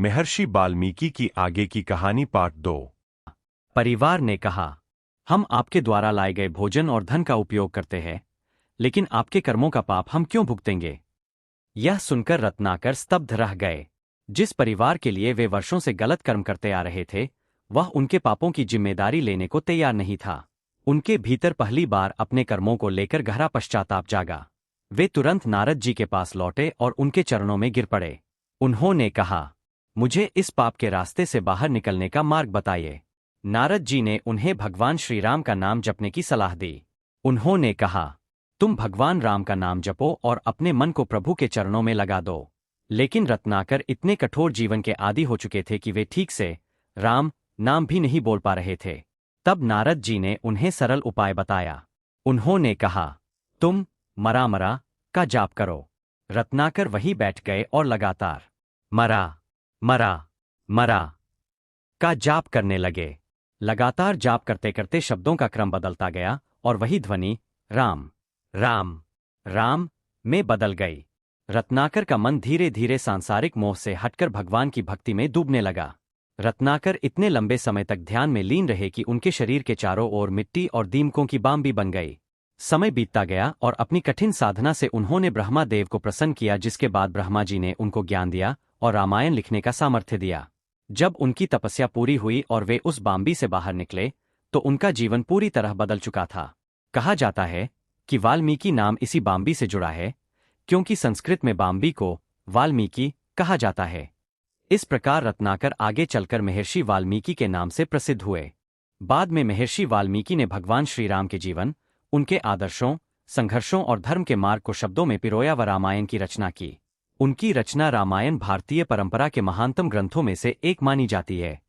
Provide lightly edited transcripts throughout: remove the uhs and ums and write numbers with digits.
महर्षि वाल्मीकि की आगे की कहानी पार्ट 2। परिवार ने कहा, हम आपके द्वारा लाए गए भोजन और धन का उपयोग करते हैं, लेकिन आपके कर्मों का पाप हम क्यों भुगतेंगे? यह सुनकर रत्नाकर स्तब्ध रह गए। जिस परिवार के लिए वे वर्षों से गलत कर्म करते आ रहे थे, वह उनके पापों की जिम्मेदारी लेने को तैयार नहीं था। उनके भीतर पहली बार अपने कर्मों को लेकर गहरा पश्चाताप जागा। वे तुरंत नारद जी के पास लौटे और उनके चरणों में गिर पड़े। उन्होंने कहा, मुझे इस पाप के रास्ते से बाहर निकलने का मार्ग बताइए। नारद जी ने उन्हें भगवान श्री राम का नाम जपने की सलाह दी। उन्होंने कहा, तुम भगवान राम का नाम जपो और अपने मन को प्रभु के चरणों में लगा दो। लेकिन रत्नाकर इतने कठोर जीवन के आदी हो चुके थे कि वे ठीक से राम नाम भी नहीं बोल पा रहे थे। तब नारद जी ने उन्हें सरल उपाय बताया। उन्होंने कहा, तुम मरा मरा का जाप करो। रत्नाकर वहीं बैठ गए और लगातार मरा मरा मरा का जाप करने लगे। लगातार जाप करते करते शब्दों का क्रम बदलता गया और वही ध्वनि राम राम राम में बदल गई। रत्नाकर का मन धीरे धीरे सांसारिक मोह से हटकर भगवान की भक्ति में डूबने लगा। रत्नाकर इतने लंबे समय तक ध्यान में लीन रहे कि उनके शरीर के चारों ओर मिट्टी और दीमकों की बाम्बी बन गई। समय बीतता गया और अपनी कठिन साधना से उन्होंने ब्रह्मा देव को प्रसन्न किया, जिसके बाद ब्रह्मा जी ने उनको ज्ञान दिया और रामायण लिखने का सामर्थ्य दिया। जब उनकी तपस्या पूरी हुई और वे उस बाम्बी से बाहर निकले, तो उनका जीवन पूरी तरह बदल चुका था। कहा जाता है कि वाल्मीकि नाम इसी बाम्बी से जुड़ा है, क्योंकि संस्कृत में बाम्बी को वाल्मीकि कहा जाता है। इस प्रकार रत्नाकर आगे चलकर महर्षि वाल्मीकि के नाम से प्रसिद्ध हुए। बाद में महर्षि वाल्मीकि ने भगवान श्री राम के जीवन, उनके आदर्शों, संघर्षों और धर्म के मार्ग को शब्दों में पिरोया व रामायण की रचना की। उनकी रचना रामायण भारतीय परंपरा के महानतम ग्रंथों में से एक मानी जाती है।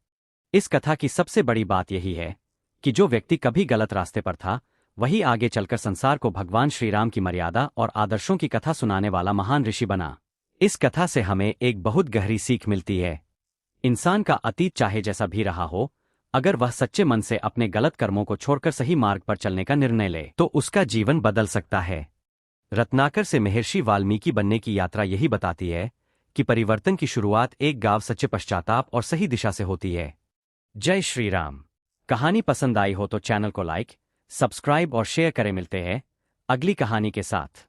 इस कथा की सबसे बड़ी बात यही है कि जो व्यक्ति कभी गलत रास्ते पर था, वही आगे चलकर संसार को भगवान श्री राम की मर्यादा और आदर्शों की कथा सुनाने वाला महान ऋषि बना। इस कथा से हमें एक बहुत गहरी सीख मिलती है। इंसान का अतीत चाहे जैसा भी रहा हो, अगर वह सच्चे मन से अपने गलत कर्मों को छोड़कर सही मार्ग पर चलने का निर्णय ले, तो उसका जीवन बदल सकता है। रत्नाकर से महर्षि वाल्मीकि बनने की यात्रा यही बताती है कि परिवर्तन की शुरुआत एक गांव सच्चे पश्चाताप और सही दिशा से होती है। जय श्री राम। कहानी पसंद आई हो तो चैनल को लाइक, सब्सक्राइब और शेयर करें। मिलते हैं अगली कहानी के साथ।